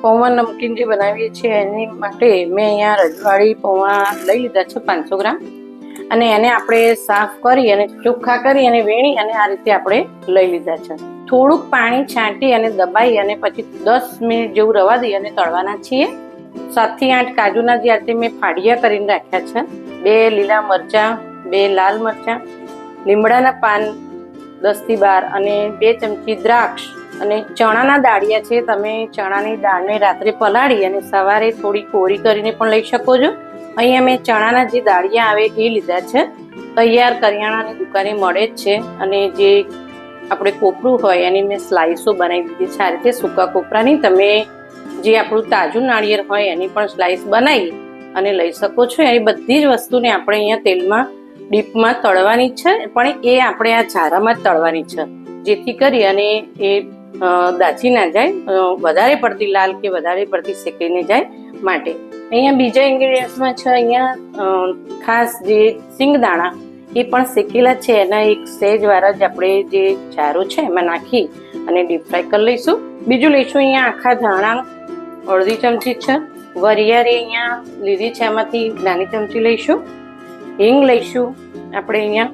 પૌવા નમકીન જે બનાવીએ છીએ એની માટે મેં અહીંયા રજવાડી પૌવા લઈ લીધા છે 500 ગ્રામ, અને એને આપણે સાફ કરી અને ચોખ્ખા કરી અને વેણી અને આ રીતે આપણે લઈ લીધા છે. થોડુંક પાણી છાંટી અને દબાઈ અને પછી 10 મિનિટ જેવું રવા દઈ અને તળવાના છીએ. 7 થી 8 કાજુના જે રીતે મેં ફાડિયા કરીને રાખ્યા છે, 2 લીલા મરચાં, 2 લાલ મરચાં, લીમડાના પાન 10 થી 12 અને 2 ચમચી દ્રાક્ષ અને ચણાના દાળિયા છે. તમે ચણાની દાળને રાત્રે પલાળી અને સવારે થોડી કોરી કરીને પણ લઈ શકો છો. અહીંયા મેં ચણાના જે દાળિયા આવે એ લીધા છે. તૈયાર કરિયાણાની દુકાને મળે જ છે. અને જે આપણે કોપરું હોય એની મેં સ્લાઇસો બનાવી દીધી છે. આ રીતે સૂકા કોપરાની તમે જે આપણું તાજું નાળિયેર હોય એની પણ સ્લાઇસ બનાવી અને લઈ શકો છો. એ બધી જ વસ્તુને આપણે અહીંયા તેલમાં ડીપમાં તળવાની છે, પણ એ આપણે આ ઝારામાં જ તળવાની છે, જેથી કરી અને એ દાજી ના જાય, વધારે પડતી લાલ કે વધારે પડતી શેકાઈને જાય માટે. અહીંયા બીજા ઇન્ગ્રેડિયન્ટ્સમાં છે અહીંયા ખાસ જે સિંગદાણા એ પણ શેકેલા છે. એના એક સેજ વાળા જ આપણે જે ચારો છે એમાં નાખી અને ડીપ ફ્રાય કરી લઈશું. બીજું લઈશું અહીંયા આખા ધાણા અડધી ચમચી છે. વરિયાળી અહીંયા લીધી છે, એમાંથી નાની ચમચી લઈશું. હિંગ લઈશું આપણે અહીંયા,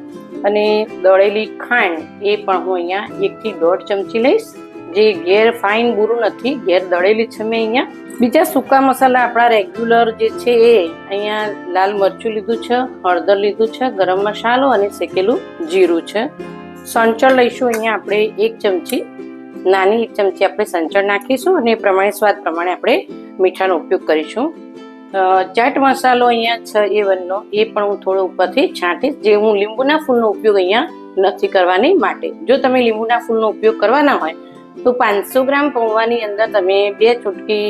અને દળેલી ખાંડ એ પણ હું અહીંયા 1 થી 1.5 ચમચી લઈશ. જે ઘેર ફાઇન બુરું નથી, ઘેર દળેલી છે મેં અહીંયા. બીજા સૂકા મસાલા આપણા રેગ્યુલર જે છે એ અહીંયા લાલ મરચું લીધું છે, હળદર લીધું છે, ગરમ મસાલો અને શેકેલું જીરું છે. સંચળ લઈશું અહીંયા આપણે 1 ચમચી, નાની 1 ચમચી આપણે સંચળ નાખીશું અને એ પ્રમાણે સ્વાદ પ્રમાણે આપણે મીઠાનો ઉપયોગ કરીશું. ચાટ મસાલો અહીંયા છે A1 નો, એ પણ હું થોડો ઉપરથી છાંટીશ. જે હું લીંબુના ફૂલનો ઉપયોગ અહીંયા નથી કરવાની માટે. જો તમે લીંબુના ફૂલનો ઉપયોગ કરવાના હોય તો 500 ગ્રામ પૌવાની અંદર તમે 2 ચૂટકી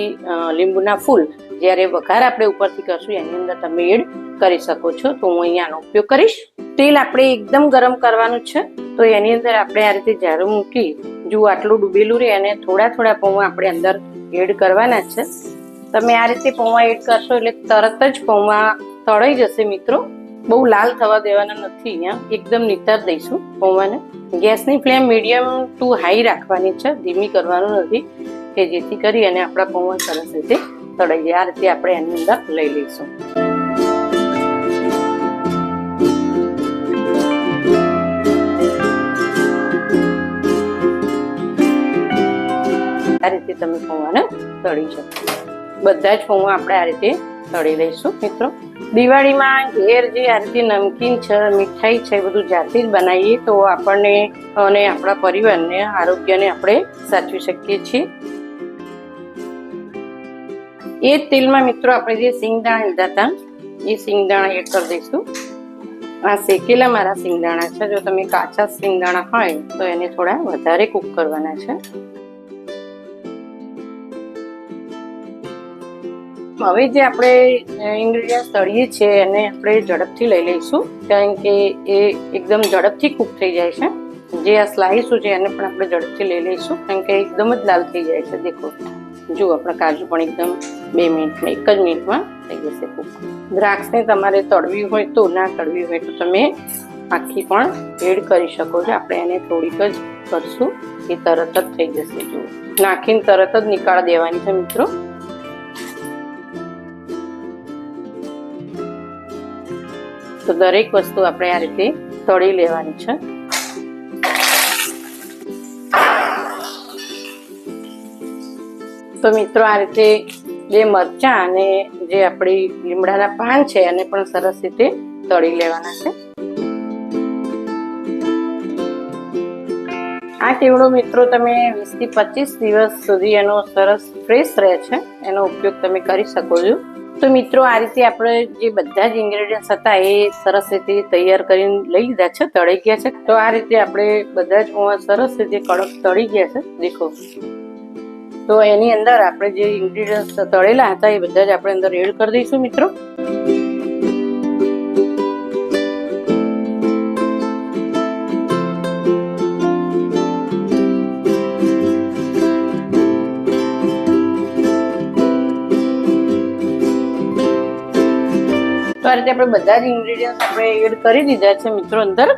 લીંબુના ફૂલ જ્યારે વઘાર આપણે ઉપરથી કરશું એની અંદર તમે એડ કરી શકો છો. તો હું અહીંયા આનો ઉપયોગ કરીશ. તેલ આપણે એકદમ ગરમ કરવાનું છે, તો એની અંદર આપણે આ રીતે જારું મૂકી જો આટલું ડૂબેલું રહે અને થોડા થોડા પૌવા આપણે અંદર એડ કરવાના છે. તમે આ રીતે પૌવા એડ કરશો એટલે તરત જ પૌવા તળાઈ જશે મિત્રો. બહુ લાલ થવા દેવાના નથી. અહીંયા એકદમ નિતાર દઈશું પૌવાને. ગેસની ફ્લેમ મીડિયમ ટુ હાઈ રાખવાની છે, ધીમી કરવાનું નથી, કે જેથી કરી અને આપણા પૌવા સરસ રીતે તળાઈ જાય. આ રીતે આપણે એની અંદર લઈ લઈશું. આ રીતે તમે પૌવાને તળી શકો. બધા જ પૌવા આપણે આ રીતે તળી લઈશું મિત્રો. દિવાળીમાં ઘેર જે આ રીતે નમકીન છે, મીઠાઈ છે, બધું જાતે જ બનાવીએ તો આપણને અને આપણા પરિવારને આરોગ્યને આપણે સાચવી શકીએ છીએ. એ તેલમાં મિત્રો આપણે જે સિંગદાણા લીધા હતા એ સિંગદાણા એડ કરી દઈશું. આ શેકેલા મારા સિંગદાણા છે. જો તમે કાચા સિંગદાણા હોય તો એને થોડા વધારે કૂક કરવાના છે. હવે જે આપણે ઇન્ગ્રેડિયન્ટ તળીએ છીએ એને આપણે ઝડપથી લઈ લઈશું, કારણ કે એ એકદમ ઝડપથી કૂક થઈ જાય છે. જે આ સ્લાઇસો છે એને પણ આપણે ઝડપથી લઈ લઈશું, કારણ કે એકદમ જ લાલ થઈ જાય છે. દેખો, જુઓ આપણા કાજુ પણ એકદમ 2 મિનિટમાં 1 જ મિનિટમાં થઈ જશે કૂક. દ્રાક્ષને તમારે તળવી હોય તો, ના તળવી હોય તો તમે આખી પણ એડ કરી શકો છો. આપણે એને થોડીક જ કરશું, એ તરત જ થઈ જશે. જુઓ, નાખીને તરત જ નીકાળ દેવાની છે મિત્રો. તો દરેક વસ્તુ આપણે આ રીતે તળી લેવાની છે. તો મિત્રો આ રીતે 2 મરચાં અને જે આપણી લીમડાના પાન છે એને પણ સરસ રીતે તળી લેવાના છે. આ કેવડો મિત્રો તમે 20 થી 25 દિવસ સુધી એનો સરસ ફ્રેશ રહે છે, એનો ઉપયોગ તમે કરી શકો છો. તો મિત્રો આ રીતે આપણે જે બધા જ ઇન્ગ્રેડિયન્ટ્સ હતા એ સરસ રીતે તૈયાર કરીને લઈ લીધા છે, તળી ગયા છે. તો આ રીતે આપણે બધા જ પૌવા સરસ રીતે કડક તળી ગયા છે. દેખો, તો એની અંદર આપણે જે ઇન્ગ્રેડિયન્ટ્સ તળેલા હતા એ બધા જ આપણે અંદર એડ કરી દઈશું મિત્રો. તો આ રીતે આપણે બધા જ ઇન્ગ્રેડિયન્ટ્સ આપણે એડ કરી દીધા છે મિત્રો અંદર.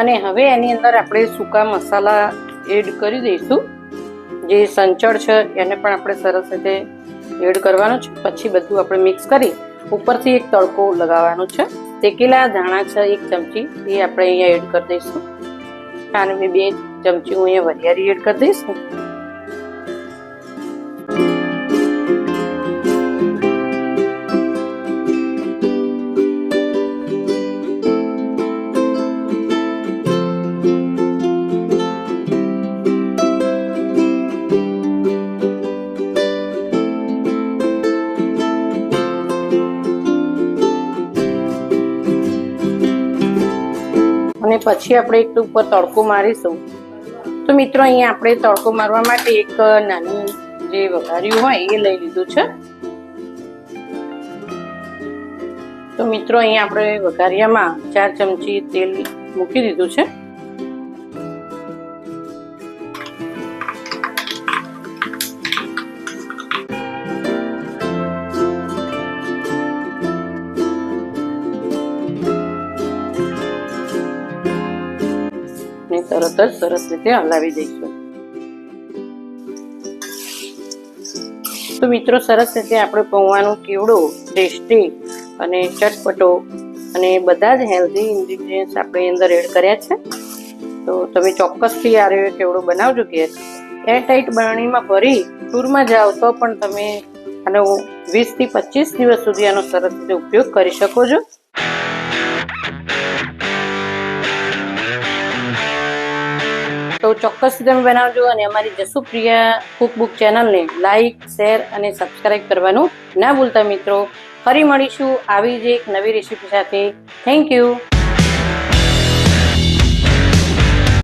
અને હવે એની અંદર આપણે સૂકા મસાલા એડ કરી દઈશું. જે સંચળ છે એને પણ આપણે સરસ રીતે એડ કરવાનો છે. પછી બધું આપણે મિક્સ કરી ઉપરથી એક તડકો લગાવવાનો છે. શેકેલા ધાણા છે 1 ચમચી, એ આપણે અહીંયા એડ કરી દઈશું. અને 2 ચમચી હું અહીંયા વરિયાળી એડ કરી દઈશ. અને પછી આપણે એક ઉપર તડકો મારીશું. તો મિત્રો અહીંયા આપણે તડકો મારવા માટે એક નાની જે વઘાર્યું હોય એ લઈ લીધું છે. તો મિત્રો અહીંયા આપણે વઘારિયામાં 4 ચમચી તેલ મૂકી દીધું છે. તરત જ સરસ રીતે હલાવી દઈશું. તો મિત્રો સરસ રીતે આપણે પૌવાનો કેવડો ટેસ્ટી અને ચટપટો અને બધા જ હેલ્ધી ઇન્ગ્રીડિયન્ટ્સ આપણે અંદર એડ કર્યા છે. તો તમે ચોક્કસથી આ કેવડો બનાવજો ઘેર. એરટાઈટ બરણીમાં ભરી ટૂરમાં જાઓ તો પણ તમે આનો 20 થી 25 દિવસ સુધી આનો સરસ રીતે ઉપયોગ કરી શકો છો. તો ચોક્કસથી તમે બનાવજો અને અમારી જસુપ્રિયા કુકબુક ચેનલને લાઈક, શેર અને સબસ્ક્રાઇબ કરવાનું ના ભૂલતા મિત્રો. ફરી મળીશું આવી જ એક નવી રેસીપી સાથે. Thank you.